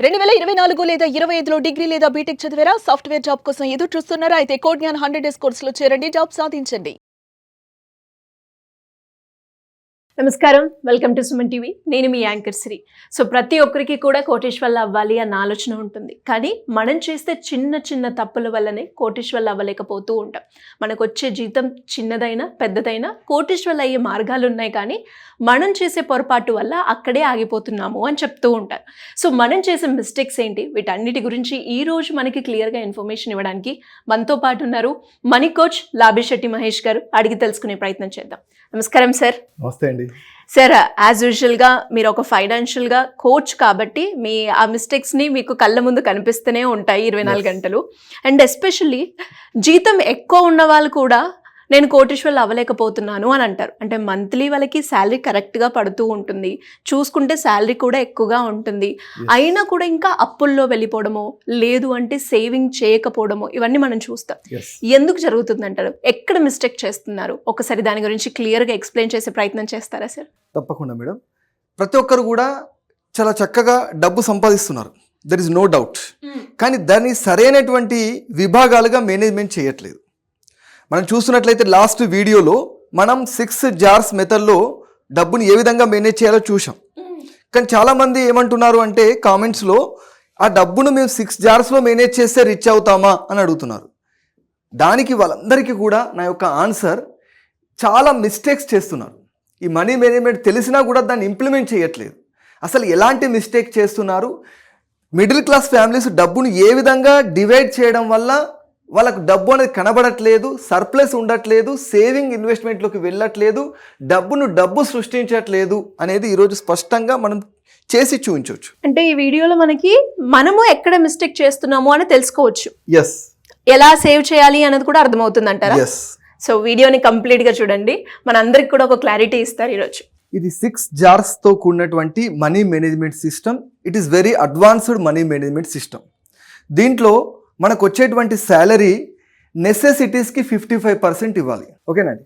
2024 లేదా 25లో డిగ్రీ లేదా బీటెక్ చదివారా? సాఫ్ట్‌వేర్ జాబ్ కోసం ఎదురు చూస్తున్నారా? అయితే కోడ్ జ్ఞాన్ 100 డేస్ కోర్సులో చేరండి, జాబ్ సాధించండి. నమస్కారం, వెల్కమ్ టు సుమన్ టీవీ. నేను మీ యాంకర్ శ్రీ. సో ప్రతి ఒక్కరికి కూడా కోటీశ్వర్లు అవ్వాలి అన్న ఆలోచన ఉంటుంది. కానీ మనం చేస్తే చిన్న చిన్న తప్పుల వల్లనే కోటీశ్వర్లు అవ్వలేకపోతూ ఉంటాం. మనకు వచ్చే జీతం చిన్నదైనా పెద్దదైనా కోటీశ్వర్లు అయ్యే మార్గాలు ఉన్నాయి. కానీ మనం చేసే పొరపాటు వల్ల అక్కడే ఆగిపోతున్నాము అని చెప్తూ ఉంటారు. సో మనం చేసే మిస్టేక్స్ ఏంటి, వీటన్నిటి గురించి ఈ రోజు మనకి క్లియర్గా ఇన్ఫర్మేషన్ ఇవ్వడానికి మనతో పాటు ఉన్నారు మనీ కోచ్ లాభిశెట్టి మహేష్ గారు. అడిగి తెలుసుకునే ప్రయత్నం చేద్దాం. నమస్కారం సార్. నమస్తే అండి సార్. యాజ్ యూజువల్గా మీరు ఒక ఫైనాన్షియల్గా కోచ్ కాబట్టి మీ ఆ మిస్టేక్స్ని మీకు కళ్ళ ముందు కనిపిస్తూనే ఉంటాయి 24 గంటలు. అండ్ ఎస్పెషల్లీ జీతం ఎక్కువ ఉన్న వాళ్ళు కూడా నేను కోటీశ్వర్లు అవ్వలేకపోతున్నాను అని అంటారు. అంటే మంత్లీ వాళ్ళకి శాలరీ కరెక్ట్గా పడుతూ ఉంటుంది, చూసుకుంటే శాలరీ కూడా ఎక్కువగా ఉంటుంది, అయినా కూడా ఇంకా అప్పుల్లో వెళ్ళిపోవడమో లేదు అంటే సేవింగ్ చేయకపోవడమో ఇవన్నీ మనం చూస్తాం. ఎందుకు జరుగుతుంది అంటారు? ఎక్కడ మిస్టేక్ చేస్తున్నారు? ఒకసారి దాని గురించి క్లియర్గా ఎక్స్ప్లెయిన్ చేసే ప్రయత్నం చేస్తారా సార్? తప్పకుండా మేడం. ప్రతి ఒక్కరు కూడా చాలా చక్కగా డబ్బు సంపాదిస్తున్నారు, దర్ ఇస్ నో డౌట్. కానీ దాన్ని సరైనటువంటి విభాగాలుగా మేనేజ్మెంట్ చేయట్లేదు. మనం చూస్తున్నట్లయితే లాస్ట్ వీడియోలో మనం 6 జార్స్ మెథడ్లో డబ్బుని ఏ విధంగా మేనేజ్ చేయాలో చూసాం. కానీ చాలామంది ఏమంటున్నారు అంటే కామెంట్స్లో, ఆ డబ్బును మేము 6 జార్స్లో మేనేజ్ చేస్తే రిచ్ అవుతామా అని అడుగుతున్నారు. దానికి వాళ్ళందరికీ కూడా నా యొక్క ఆన్సర్, చాలా మిస్టేక్స్ చేస్తున్నారు. ఈ మనీ మేనేజ్మెంట్ తెలిసినా కూడా దాన్ని ఇంప్లిమెంట్ చేయట్లేదు. అసలు ఎలాంటి మిస్టేక్ చేస్తున్నారు? మిడిల్ క్లాస్ ఫ్యామిలీస్ డబ్బును ఏ విధంగా డివైడ్ చేయడం వల్ల వాళ్ళకు డబ్బు అనేది కనబడట్లేదు, సర్ప్లస్ ఉండట్లేదు, సేవింగ్ ఇన్వెస్ట్మెంట్లోకి వెళ్ళట్లేదు, డబ్బు సృష్టించట్లేదు అనేది ఈరోజు స్పష్టంగా మనం చేసి చూపించవచ్చు. అంటే ఈ వీడియోలో మనము ఎక్కడ మిస్టేక్ చేస్తున్నాము అని తెలుసుకోవచ్చు. ఎస్, ఎలా సేవ్ చేయాలి అనేది కూడా అర్థమవుతుంది అంటారా? ఎస్. సో వీడియోని కంప్లీట్గా చూడండి, మనందరికి కూడా ఒక క్లారిటీ ఇస్తారు ఈరోజు. ఇది 6 జార్స్తో కూడినటువంటి money management system. It is very advanced money management system. దీంట్లో మనకు వచ్చేటువంటి శాలరీ నెసెసిటీస్కి 55% ఇవ్వాలి. ఓకేనండి.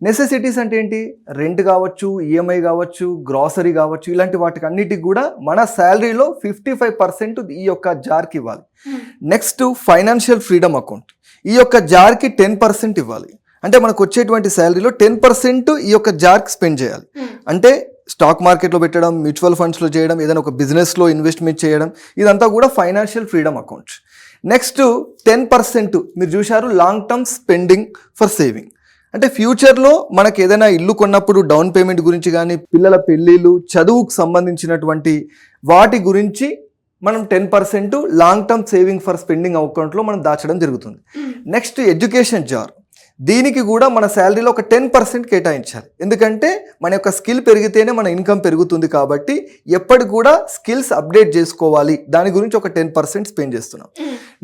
నెసెసిటీస్ అంటే ఏంటి? రెంట్ కావచ్చు, ఈఎంఐ కావచ్చు, గ్రాసరీ కావచ్చు, ఇలాంటి వాటికి అన్నిటికి కూడా మన శాలరీలో 55% ఈ యొక్క జార్కి ఇవ్వాలి. నెక్స్ట్ ఫైనాన్షియల్ ఫ్రీడమ్ అకౌంట్, ఈ యొక్క జార్కి 10% ఇవ్వాలి. అంటే మనకు వచ్చేటువంటి శాలరీలో 10% ఈ యొక్క జార్కి స్పెండ్ చేయాలి. అంటే స్టాక్ మార్కెట్లో పెట్టడం, మ్యూచువల్ ఫండ్స్లో చేయడం, ఏదైనా ఒక బిజినెస్లో ఇన్వెస్ట్మెంట్ చేయడం, ఇదంతా కూడా ఫైనాన్షియల్ ఫ్రీడమ్ అకౌంట్. నెక్స్ట్ 10% మీరు చూశారు long term spending for saving. అంటే ఫ్యూచర్లో మనకు ఏదైనా ఇల్లు కొన్నప్పుడు డౌన్ పేమెంట్ గురించి కానీ, పిల్లల పెళ్ళిళ్ళు, చదువుకు సంబంధించినటువంటి వాటి గురించి మనం 10% long term saving for spending అకౌంట్లో మనం దాచడం జరుగుతుంది. నెక్స్ట్ ఎడ్యుకేషన్ జార్, దీనికి కూడా మన శాలరీలో ఒక 10% కేటాయించాలి. ఎందుకంటే మన యొక్క స్కిల్ పెరిగితేనే మన ఇన్కమ్ పెరుగుతుంది. కాబట్టి ఎప్పటికి కూడా స్కిల్స్ అప్డేట్ చేసుకోవాలి, దాని గురించి ఒక 10% స్పెండ్ చేస్తున్నాం.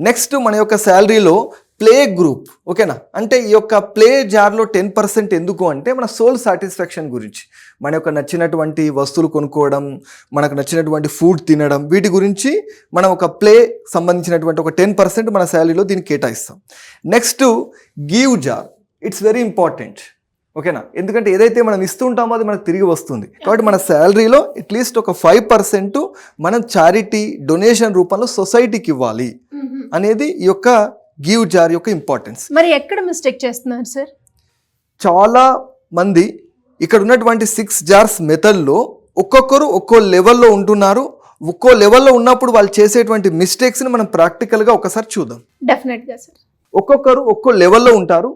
నెక్స్ట్ మన యొక్క శాలరీలో ప్లే గ్రూప్. ఓకేనా? అంటే ఈ యొక్క ప్లే జార్లో 10% ఎందుకు అంటే మన సోల్ సాటిస్ఫాక్షన్ గురించి, మన యొక్క నచ్చినటువంటి వస్తువులు కొనుక్కోవడం, మనకు నచ్చినటువంటి ఫుడ్ తినడం, వీటి గురించి మనం ఒక ప్లే సంబంధించినటువంటి ఒక 10% మన శాలరీలో దీన్ని కేటాయిస్తాం. Next give jar, it's very important. ఓకేనా? ఎందుకంటే ఏదైతే మనం ఇస్తుంటామో అది మనకు తిరిగి వస్తుంది. కాబట్టి మన శాలరీలో అట్లీస్ట్ ఒక 5% మనం చారిటీ డొనేషన్ రూపంలో సొసైటీకి ఇవ్వాలి అనేది ఈ యొక్క గివ్ జార్ యొక్క ఇంపార్టెన్స్. మరి ఎక్కడ మిస్టేక్ చేస్తున్నారు సార్? చాలా మంది ఇక్కడ ఉన్నటువంటి 6 జార్స్ మెథడ్లో ఒక్కొక్కరు ఒక్కో లెవెల్లో ఉంటున్నారు. ఒక్కో లెవెల్లో ఉన్నప్పుడు వాళ్ళు చేసేటువంటి మిస్టేక్స్ని మనం ప్రాక్టికల్గా ఒకసారి చూద్దాం. డెఫినెట్గా సార్. ఒక్కొక్కరు ఒక్కో లెవెల్లో ఉంటారు.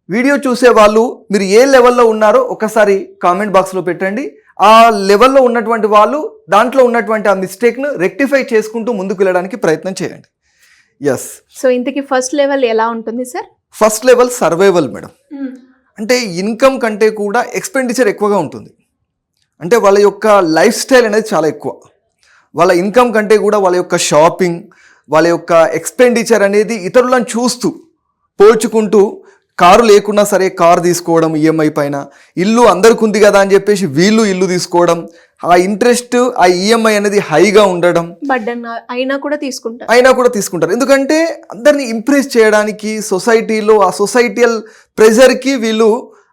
వీడియో చూసే వాళ్ళు మీరు ఏ లెవెల్లో ఉన్నారో ఒకసారి కామెంట్ బాక్స్లో పెట్టండి. ఆ లెవెల్లో ఉన్నటువంటి వాళ్ళు దాంట్లో ఉన్నటువంటి ఆ మిస్టేక్ను రెక్టిఫై చేసుకుంటూ ముందుకు వెళ్ళడానికి ప్రయత్నం చేయండి. ఎస్. సో ఇంతకీ ఫస్ట్ లెవెల్ ఎలా ఉంటుంది sir? First level survival madam. అంటే ఇన్కమ్ కంటే కూడా ఎక్స్పెండిచర్ ఎక్కువగా ఉంటుంది. అంటే వాళ్ళ యొక్క లైఫ్ స్టైల్ అనేది చాలా ఎక్కువ. వాళ్ళ ఇన్కమ్ కంటే కూడా వాళ్ళ యొక్క షాపింగ్, వాళ్ళ యొక్క ఎక్స్పెండిచర్ అనేది ఇతరులను చూస్తూ పోల్చుకుంటూ, కారు లేకున్నా సరే కారు తీసుకోవడం ఈఎంఐ పైన, ఇల్లు అందరికి ఉంది కదా అని చెప్పేసి వీళ్ళు ఇల్లు తీసుకోవడం, ఆ ఇంట్రెస్ట్ ఆ ఈఎంఐ అనేది హైగా ఉండడం, అయినా కూడా తీసుకుంటారు. ఎందుకంటే అందరినీ ఇంప్రెస్ చేయడానికి సొసైటీలో ఆ సొసైటియల్ ప్రెజర్కి వీళ్ళు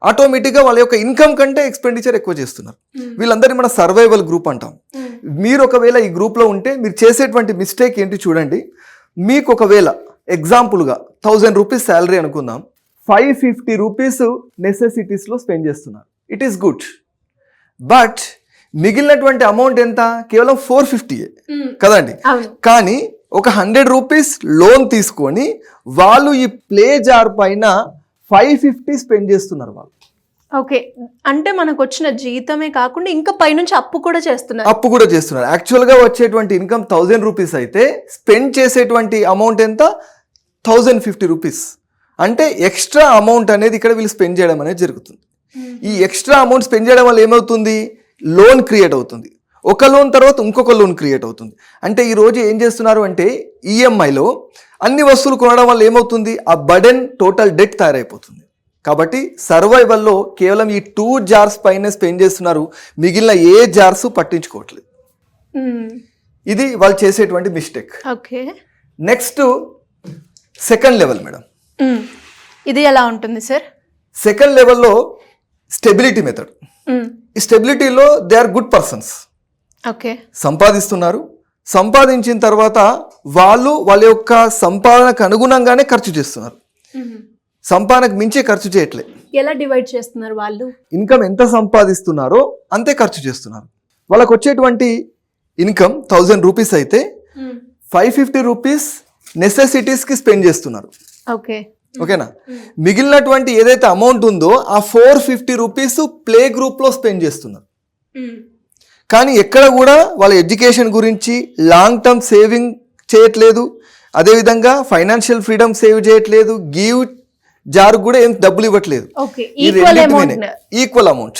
ఆటోమేటిక్గా వాళ్ళ యొక్క ఇన్కమ్ కంటే ఎక్స్పెండిచర్ ఎక్కువ చేస్తున్నారు. వీళ్ళందరినీ మన సర్వైవల్ గ్రూప్ అంటాం. మీరు ఒకవేళ ఈ గ్రూప్లో ఉంటే మీరు చేసేటువంటి మిస్టేక్ ఏంటి చూడండి. మీకు ఒకవేళ ఎగ్జాంపుల్గా 1000 రూపీస్ శాలరీ అనుకుందాం, 550 రూపీస్ నెసెసిటీస్లో స్పెండ్ చేస్తున్నారు. It is good. బట్ మిగిలినటువంటి అమౌంట్ ఎంత? కేవలం 450 కదండి. కానీ ఒక 100 రూపీస్ లోన్ తీసుకొని వాళ్ళు ఈ ప్లే జార్ పైన 550 స్పెండ్ చేస్తున్నారు వాళ్ళు. ఓకే, అంటే మనకు వచ్చిన జీతమే కాకుండా ఇంకా పైనుంచి అప్పు కూడా చేస్తున్నారు. యాక్చువల్గా వచ్చేటువంటి ఇన్కమ్ 1000 రూపీస్ అయితే స్పెండ్ చేసేటువంటి అమౌంట్ ఎంత? 1050 రూపీస్. అంటే ఎక్స్ట్రా అమౌంట్ అనేది ఇక్కడ వీళ్ళు స్పెండ్ చేయడం అనేది జరుగుతుంది. ఈ ఎక్స్ట్రా అమౌంట్ స్పెండ్ చేయడం వల్ల ఏమవుతుంది? లోన్ క్రియేట్ అవుతుంది. ఒక లోన్ తర్వాత ఇంకొక లోన్ క్రియేట్ అవుతుంది. అంటే ఈరోజు ఏం చేస్తున్నారు అంటే ఈఎంఐలో అన్ని వస్తువులు కొనడం వల్ల ఏమవుతుంది? ఆ బర్డెన్ టోటల్ డెట్ తయారైపోతుంది. కాబట్టి సర్వైవల్లో కేవలం ఈ 2 జార్స్ పైన స్పెండ్ చేస్తున్నారు. మిగిలిన ఏ జార్స్ పట్టించుకోవట్లేదు. ఇది వాళ్ళు చేసేటువంటి mistake. Okay, next second level madam. ఇది ఎలా ఉంటుంది సార్? సెకండ్ లెవెల్లో స్టెబిలిటీ మెథడ్. ఈ స్టెబిలిటీలో they are good persons. Okay, సంపాదిస్తున్నారు. సంపాదించిన తర్వాత వాళ్ళ యొక్క సంపాదనకు అనుగుణంగానే ఖర్చు చేస్తున్నారు. సంపాదనకు మించే ఖర్చు చేయట్లేదు. ఎలా డివైడ్ చేస్తున్నారు వాళ్ళు? ఇన్కమ్ ఎంత సంపాదిస్తున్నారో అంతే ఖర్చు చేస్తున్నారు. వాళ్ళకు వచ్చేటువంటి ఇన్కమ్ 1000 రూపీస్ అయితే 550 రూపీస్ నెసెసిటీస్కి స్పెండ్ చేస్తున్నారు. ఓకే, ఓకేనా? మిగిలినటువంటి ఏదైతే అమౌంట్ ఉందో ఆ 450 రూపీస్ ప్లే గ్రూప్లో స్పెండ్ చేస్తున్నారు. కానీ ఎక్కడ కూడా వాళ్ళ ఎడ్యుకేషన్ గురించి లాంగ్ టర్మ్ సేవింగ్ చేయట్లేదు. అదేవిధంగా ఫైనాన్షియల్ ఫ్రీడమ్ సేవ్ చేయట్లేదు. గివ్ జార్ కూడా ఏం డబ్బులు ఇవ్వట్లేదు. Equal amount.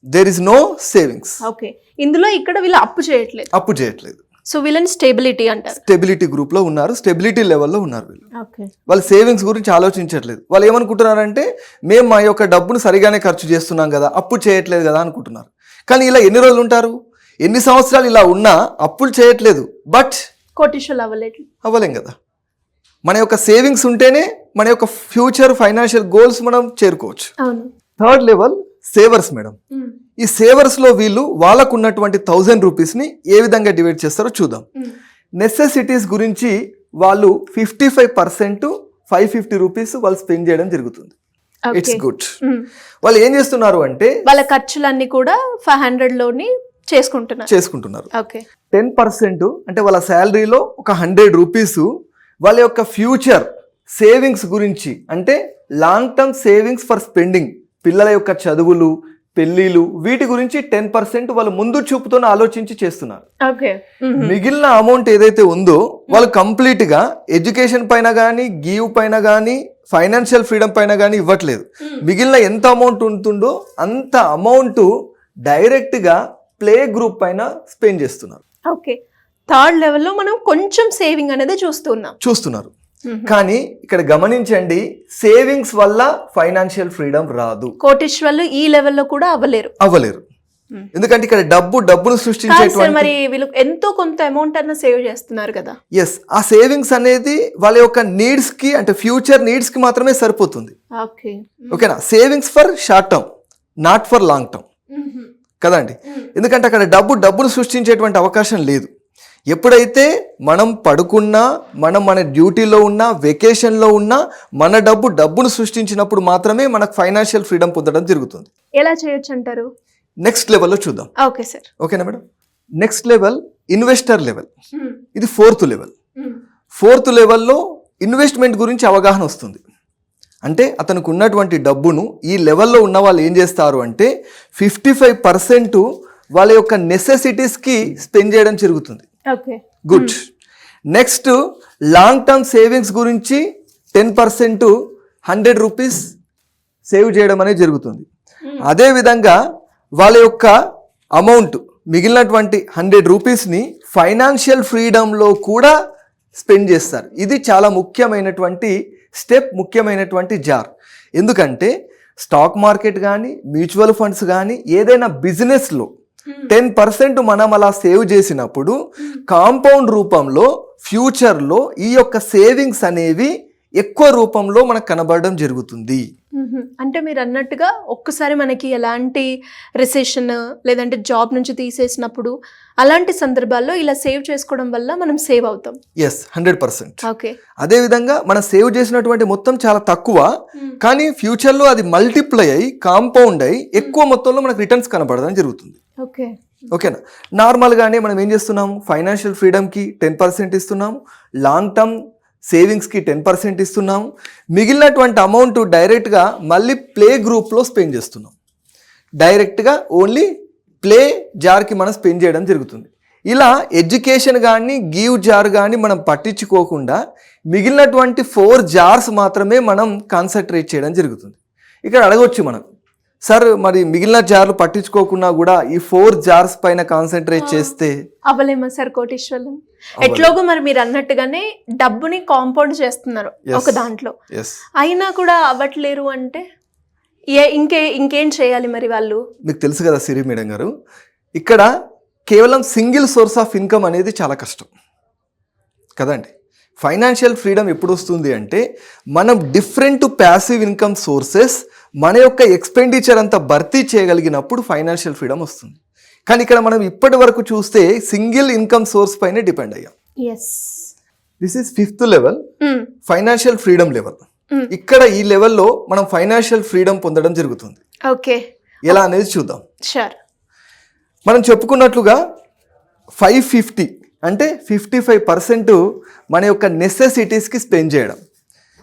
There is no savings. Okay, ఇందులో ఇక్కడ వీళ్ళు అప్పు చేయట్లేదు. సో వీళ్ళని స్టెబిలిటీ అంటారు. స్టెబిలిటీ గ్రూప్ లో ఉన్నారు. స్టెబిలిటీ లెవెల్లో ఉన్నారు వీళ్ళు. వాళ్ళు సేవింగ్స్ గురించి ఆలోచించట్లేదు. వాళ్ళు ఏమనుకుంటున్నారంటే మేము మా యొక్క డబ్బును సరిగానే ఖర్చు చేస్తున్నాం కదా, అప్పు చేయట్లేదు కదా అనుకుంటున్నారు. కానీ ఇలా ఎన్ని రోజులు ఉంటారు? ఎన్ని సంవత్సరాలు ఇలా ఉన్నా అప్పులు చేయట్లేదు. బట్ కోటీశ్వరులు అవ్వలేం కదా. మన యొక్క సేవింగ్స్ ఉంటేనే మన యొక్క ఫ్యూచర్ ఫైనాన్షియల్ గోల్స్ మనం చేరుకోవచ్చు. Third level savours madam. ఈ సేవర్స్ లో వీళ్ళు వాళ్ళకు ఉన్నటువంటి 1000 రూపీస్ ని ఏ విధంగా డివైడ్ చేస్తారో చూద్దాం. నెసెసిటీస్ గురించి వాళ్ళు 55% 550 రూపీస్ వాళ్ళు స్పెండ్ చేయడం జరుగుతుంది. It's good. వాళ్ళు ఏం చేస్తున్నారు అంటే వాళ్ళ ఖర్చులన్నీ కూడా 500 లోని చేసుకుంటున్నారు. 10% అంటే వాళ్ళ శాలరీలో ఒక 100 రూపీస్ వాళ్ళ యొక్క ఫ్యూచర్ సేవింగ్స్ గురించి, అంటే long term savings for spending, పిల్లల యొక్క చదువులు, పెళ్లిలు, వీటి గురించి 10% వాళ్ళు ముందు చూపుతో ఆలోచించి చేస్తున్నారు. మిగిలిన అమౌంట్ ఏదైతే ఉందో వాళ్ళు కంప్లీట్ గా ఎడ్యుకేషన్ పైన కానీ, గివ్ పైన కానీ, ఫైనాన్షియల్ ఫ్రీడమ్ పైన కానీ ఇవ్వట్లేదు. మిగిలిన ఎంత అమౌంట్ ఉంటుందో అంత అమౌంట్ డైరెక్ట్ గా ప్లే గ్రూప్ పైన స్పెండ్ చేస్తున్నారు. ఓకే, థర్డ్ లెవెల్లో మనం కొంచెం సేవింగ్ అనేది చూస్తున్నారు. కానీ ఇక్కడ గమనించండి, సేవింగ్స్ వల్ల ఫైనాన్షియల్ ఫ్రీడమ్ రాదు. కోటీశ్వర్లు ఈ లెవెల్లో కూడా అవ్వలేరు. ఎందుకంటే ఇక్కడ డబ్బును సృష్టించేటువంటి మరి వీళ్ళు ఎంతో కొంత అమౌంట్ అన్న సేవ్ చేస్తున్నారు కదా. ఎస్, ఆ సేవింగ్స్ అనేది వాళ్ళ యొక్క నీడ్స్ కి, అంటే ఫ్యూచర్ నీడ్స్ కి మాత్రమే సరిపోతుంది. ఓకేనా? Savings for short term, not for long term కదండి. ఎందుకంటే అక్కడ డబ్బును సృష్టించేటువంటి అవకాశం లేదు. ఎప్పుడైతే మనం పడుకున్నా, మనం మన డ్యూటీలో ఉన్నా, వెకేషన్లో ఉన్నా, మన డబ్బును సృష్టించినప్పుడు మాత్రమే మనకు ఫైనాన్షియల్ ఫ్రీడమ్ పొందడం జరుగుతుంది. ఎలా చేయొచ్చు అంటారు? నెక్స్ట్ లెవెల్లో చూద్దాం. Okay sir. ఓకేనా madam? Next level investor level. ఇది 4th లెవెల్. 4th లెవెల్లో ఇన్వెస్ట్మెంట్ గురించి అవగాహన వస్తుంది. అంటే అతనికి ఉన్నటువంటి డబ్బును ఈ లెవెల్లో ఉన్న వాళ్ళు ఏం చేస్తారు అంటే 55% వాళ్ళ యొక్క నెసెసిటీస్కి స్పెండ్ చేయడం జరుగుతుంది. Good. Next long term savings గురించి 10% 100 రూపీస్ సేవ్ చేయడం అనేది జరుగుతుంది. అదేవిధంగా వాళ్ళ యొక్క అమౌంట్ మిగిలినటువంటి 100 రూపీస్ని ఫైనాన్షియల్ ఫ్రీడంలో కూడా స్పెండ్ చేస్తారు. ఇది చాలా ముఖ్యమైనటువంటి స్టెప్, ముఖ్యమైనటువంటి జార్. ఎందుకంటే స్టాక్ మార్కెట్ కానీ, మ్యూచువల్ ఫండ్స్ కానీ, ఏదైనా బిజినెస్లో 10% మనం అలా సేవ్ చేసినప్పుడు కాంపౌండ్ రూపంలో ఫ్యూచర్లో ఈ యొక్క సేవింగ్స్ అనేవి ఎక్కువ రూపంలో మనకు కనబడడం జరుగుతుంది. అంటే మీరు అన్నట్టుగా ఒక్కసారి మనకి ఎలాంటి రిసెషన్ లేదంటే జాబ్ నుంచి తీసేసినప్పుడు అలాంటి సందర్భాల్లో ఇలా సేవ్ చేసుకోవడం వల్ల మనం సేవ్ అవుతాం. ఎస్, 100%. ఓకే. అదేవిధంగా మనం సేవ్ చేసినటువంటి మొత్తం చాలా తక్కువ, కానీ ఫ్యూచర్లో అది మల్టిప్లై అయ్యి కాంపౌండ్ అయ్యి ఎక్కువ మొత్తంలో మనకు రిటర్న్స్ కనబడడం జరుగుతుంది. ఓకే. ఓకేనా? నార్మల్గానే మనం ఏం చేస్తున్నాము, ఫైనాన్షియల్ ఫ్రీడమ్కి 10% ఇస్తున్నాము, లాంగ్ టర్మ్ సేవింగ్స్కి 10% ఇస్తున్నాము, మిగిలినటువంటి అమౌంట్ డైరెక్ట్గా మళ్ళీ ప్లే గ్రూప్లో స్పెండ్ చేస్తున్నాం. డైరెక్ట్గా ఓన్లీ ప్లే జార్కి మనం స్పెండ్ చేయడం జరుగుతుంది. ఇలా ఎడ్యుకేషన్ కానీ గివ్ జార్ కానీ మనం పట్టించుకోకుండా మిగిలినటువంటి 4 జార్స్ మాత్రమే మనం కాన్సన్ట్రేట్ చేయడం జరుగుతుంది. ఇక్కడ అడగవచ్చు మనం, సార్ మరి మిగిలిన జార్లు పట్టించుకోకుండా కూడా ఈ 4 జార్స్ పైన కాన్సన్ట్రేట్ చేస్తే అవ్వలేమా సార్ కోటీశ్వరం? ఎట్లాగో మరి మీరు అన్నట్టుగానే డబ్బుని కాంపౌండ్ చేస్తున్నారు ఒక దాంట్లో, అయినా కూడా అవ్వట్లేరు అంటే ఇంకేం చేయాలి మరి వాళ్ళు? మీకు తెలుసు కదా సిరి మేడం గారు, ఇక్కడ కేవలం సింగిల్ సోర్స్ ఆఫ్ ఇన్కమ్ అనేది చాలా కష్టం కదండి. ఫైనాన్షియల్ ఫ్రీడమ్ ఎప్పుడు వస్తుంది అంటే మనం డిఫరెంట్ ప్యాసివ్ ఇన్కమ్ సోర్సెస్ మన యొక్క ఎక్స్పెండిచర్ అంతా భర్తీ చేయగలిగినప్పుడు ఫైనాన్షియల్ ఫ్రీడమ్ వస్తుంది. కానీ ఇక్కడ మనం ఇప్పటి వరకు చూస్తే సింగిల్ ఇన్కమ్ సోర్స్ పైన డిపెండ్ అయ్యాం. This is 5th level, financial freedom level. ఇక్కడ ఈ లెవెల్లో మనం ఫైనాన్షియల్ ఫ్రీడమ్ పొందడం జరుగుతుంది. ఓకే. ఎలా అనేది చూద్దాం. షూర్. మనం చెప్పుకున్నట్లుగా 550 అంటే 55% మన యొక్క నెసెసిటీస్కి స్పెండ్ చేయడం.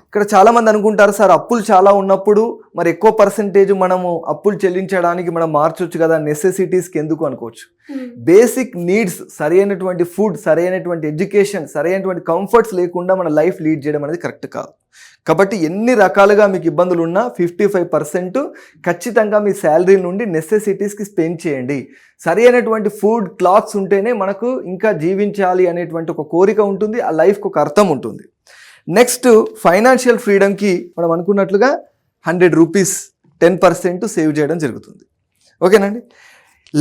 ఇక్కడ చాలామంది అనుకుంటారు, సార్ అప్పులు చాలా ఉన్నప్పుడు మరి ఎక్కువ పర్సెంటేజ్ మనము అప్పులు చెల్లించడానికి మనం మార్చొచ్చు కదా, నెసెసిటీస్కి ఎందుకు అనుకోవచ్చు. బేసిక్ నీడ్స్, సరైనటువంటి ఫుడ్, సరైనటువంటి ఎడ్యుకేషన్, సరైనటువంటి కంఫర్ట్స్ లేకుండా మన లైఫ్ లీడ్ చేయడం అనేది కరెక్ట్ కాదు. కాబట్టి ఎన్ని రకాలుగా మీకు ఇబ్బందులు ఉన్నా 55% ఖచ్చితంగా మీ శాలరీ నుండి నెసెసిటీస్కి స్పెండ్ చేయండి. సరి అయినటువంటి ఫుడ్, క్లాత్స్ ఉంటేనే మనకు ఇంకా జీవించాలి అనేటువంటి ఒక కోరిక ఉంటుంది, ఆ లైఫ్కి ఒక అర్థం ఉంటుంది. నెక్స్ట్ ఫైనాన్షియల్ ఫ్రీడమ్కి మనం అనుకున్నట్లుగా 100 రూపీస్ 10% సేవ్ చేయడం జరుగుతుంది. ఓకేనండి.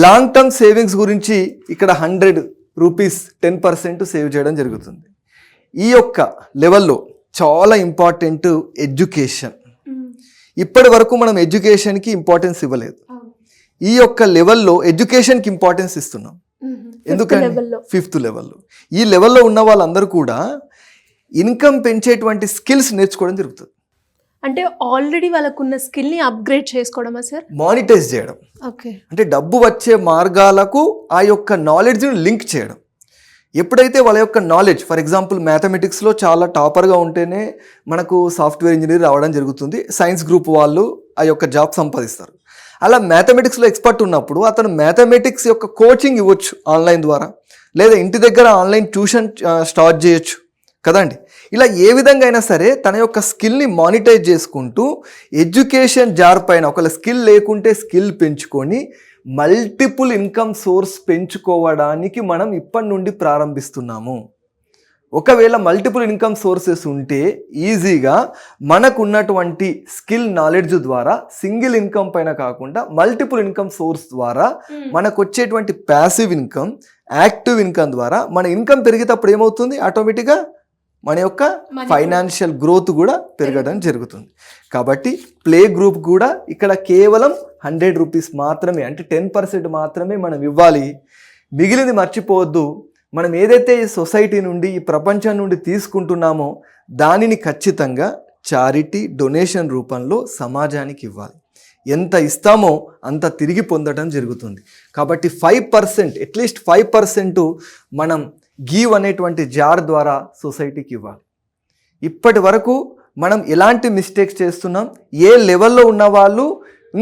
లాంగ్ టర్మ్ సేవింగ్స్ గురించి ఇక్కడ 100 రూపీస్ 10% సేవ్ చేయడం జరుగుతుంది. ఈ యొక్క లెవెల్లో చాలా ఇంపార్టెంట్ ఎడ్యుకేషన్. ఇప్పటి వరకు మనం ఎడ్యుకేషన్కి ఇంపార్టెన్స్ ఇవ్వలేదు. ఈ యొక్క లెవెల్లో ఎడ్యుకేషన్కి ఇంపార్టెన్స్ ఇస్తున్నాం. ఎందుకంటే 5th లెవెల్లో ఈ లెవెల్లో ఉన్న వాళ్ళందరూ కూడా ఇన్కమ్ పెంచేటువంటి స్కిల్స్ నేర్చుకోవడం జరుగుతుంది. అంటే ఆల్రెడీ వాళ్ళకున్న స్కిల్ని అప్గ్రేడ్ చేసుకోవడమా సార్? మానిటైజ్ చేయడం. ఓకే. అంటే డబ్బు వచ్చే మార్గాలకు ఆ యొక్క నాలెడ్జ్ని లింక్ చేయడం. ఎప్పుడైతే వాళ్ళ యొక్క నాలెడ్జ్, ఫర్ ఎగ్జాంపుల్ మ్యాథమెటిక్స్లో చాలా టాపర్గా ఉంటేనే మనకు సాఫ్ట్వేర్ ఇంజనీర్ రావడం జరుగుతుంది. సైన్స్ గ్రూప్ వాళ్ళు ఆ యొక్క జాబ్ సంపాదిస్తారు. అలా మ్యాథమెటిక్స్లో ఎక్స్పర్ట్ ఉన్నప్పుడు అతను మ్యాథమెటిక్స్ యొక్క కోచింగ్ ఇవ్వచ్చు ఆన్లైన్ ద్వారా, లేదా ఇంటి దగ్గర ఆన్లైన్ ట్యూషన్ స్టార్ట్ చేయొచ్చు కదండి. ఇలా ఏ విధంగా అయినా సరే తన యొక్క స్కిల్ని మానిటైజ్ చేసుకుంటూ ఎడ్యుకేషన్ జార్ పైన ఒకవేళ స్కిల్ లేకుంటే స్కిల్ పెంచుకొని మల్టిపుల్ ఇన్కమ్ సోర్స్ పెంచుకోవడానికి మనం ఇప్పటి నుండి ప్రారంభిస్తున్నాము. ఒకవేళ మల్టిపుల్ ఇన్కమ్ సోర్సెస్ ఉంటే ఈజీగా మనకు ఉన్నటువంటి స్కిల్ నాలెడ్జ్ ద్వారా సింగిల్ ఇన్కమ్ పైన కాకుండా మల్టిపుల్ ఇన్కమ్ సోర్స్ ద్వారా మనకు వచ్చేటువంటి ప్యాసివ్ ఇన్కమ్, యాక్టివ్ ఇన్కమ్ ద్వారా మన ఇన్కమ్ పెరిగేటప్పుడు ఏమవుతుంది, ఆటోమేటిక్గా మన యొక్క ఫైనాన్షియల్ గ్రోత్ కూడా పెరగడం జరుగుతుంది. కాబట్టి ప్లే గ్రూప్ కూడా ఇక్కడ కేవలం 100 రూపీస్ మాత్రమే, అంటే 10% మాత్రమే మనం ఇవ్వాలి. మిగిలింది మర్చిపోవద్దు. మనం ఏదైతే ఈ సొసైటీ నుండి, ఈ ప్రపంచం నుండి తీసుకుంటున్నామో దానిని ఖచ్చితంగా చారిటీ, డొనేషన్ రూపంలో సమాజానికి ఇవ్వాలి. ఎంత ఇస్తామో అంత తిరిగి పొందడం జరుగుతుంది. కాబట్టి 5%, అట్లీస్ట్ 5% మనం గివ్ అనేటువంటి జార్ ద్వారా సొసైటీకి ఇవ్వాలి. ఇప్పటి వరకు మనం ఎలాంటి మిస్టేక్స్ చేస్తున్నాం, ఏ లెవెల్లో ఉన్న వాళ్ళు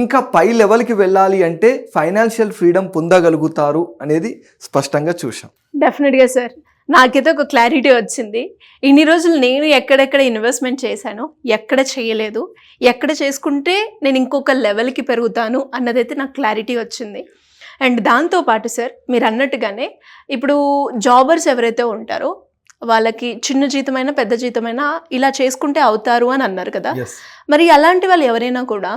ఇంకా పై లెవెల్కి వెళ్ళాలి అంటే ఫైనాన్షియల్ ఫ్రీడమ్ పొందగలుగుతారు అనేది స్పష్టంగా చూసాం. డెఫినెట్గా సార్, నాకైతే ఒక క్లారిటీ వచ్చింది. ఇన్ని రోజులు నేను ఎక్కడెక్కడ ఇన్వెస్ట్మెంట్ చేశానో, ఎక్కడ చేయలేదు, ఎక్కడ చేసుకుంటే నేను ఇంకొక లెవెల్కి పెరుగుతాను అన్నదైతే నాకు క్లారిటీ వచ్చింది. అండ్ దాంతోపాటు సార్ మీరు అన్నట్టుగానే ఇప్పుడు జాబర్స్ ఎవరైతే ఉంటారో వాళ్ళకి చిన్న జీతమైనా పెద్ద జీతమైనా ఇలా చేసుకుంటే అవుతారు అని అన్నారు కదా. మరి అలాంటి వాళ్ళు ఎవరైనా కూడా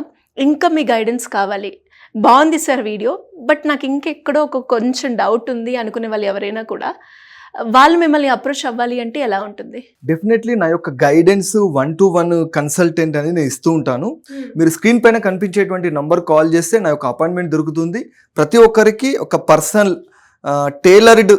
ఇంకా మీ గైడెన్స్ కావాలి, బాగుంది సార్ వీడియో, బట్ నాకు ఇంకెక్కడో ఒక కొంచెం డౌట్ ఉంది అనుకునే వాళ్ళు ఎవరైనా కూడా వాళ్ళు మిమ్మల్ని అప్రోచ్ అవ్వాలి అంటే ఎలా ఉంటుంది? డెఫినెట్లీ నా యొక్క గైడెన్స్ 1-to-1 కన్సల్టెంట్ అని నేను ఇస్తూ ఉంటాను. మీరు స్క్రీన్ పైన కనిపించేటువంటి నంబర్ కాల్ చేస్తే నా యొక్క అపాయింట్మెంట్ దొరుకుతుంది. ప్రతి ఒక్కరికి ఒక పర్సనల్ టైలర్డ్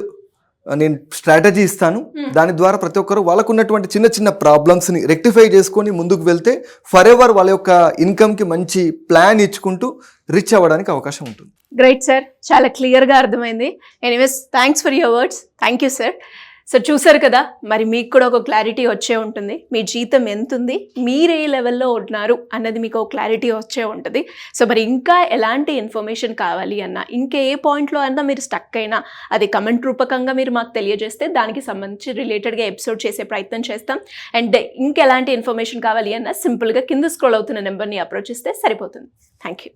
నేను స్ట్రాటజీ ఇస్తాను. దాని ద్వారా ప్రతి ఒక్కరు వాళ్ళకు ఉన్నటువంటి చిన్న చిన్న ప్రాబ్లమ్స్ని రెక్టిఫై చేసుకొని ముందుకు వెళ్తే ఫర్ ఎవర్ వాళ్ళ యొక్క ఇన్కమ్కి మంచి ప్లాన్ ఇచ్చుకుంటూ రిచ్ అవ్వడానికి అవకాశం ఉంటుంది. గ్రేట్ సార్, చాలా క్లియర్గా అర్థమైంది. Anyways, thanks for your words. Thank you sir. So చూసారు కదా, మరి మీకు కూడా ఒక క్లారిటీ వచ్చే ఉంటుంది. మీ జీతం ఎంత ఉంది, మీరు ఏ లెవెల్లో ఉంటున్నారు అన్నది మీకు ఒక క్లారిటీ వచ్చే ఉంటుంది. సో మరి ఇంకా ఎలాంటి ఇన్ఫర్మేషన్ కావాలి అన్నా, ఇంకా ఏ పాయింట్లో అన్నా మీరు స్టక్ అయినా అది కమెంట్ రూపకంగా మీరు మాకు తెలియజేస్తే దానికి సంబంధించి రిలేటెడ్గా ఎపిసోడ్ చేసే ప్రయత్నం చేస్తాం. అండ్ ఇంకెలాంటి ఇన్ఫర్మేషన్ కావాలి అన్నా సింపుల్గా కింద స్క్రోల్ అవుతున్న నెంబర్ని అప్రోచ్ చేస్తే సరిపోతుంది. Thank you.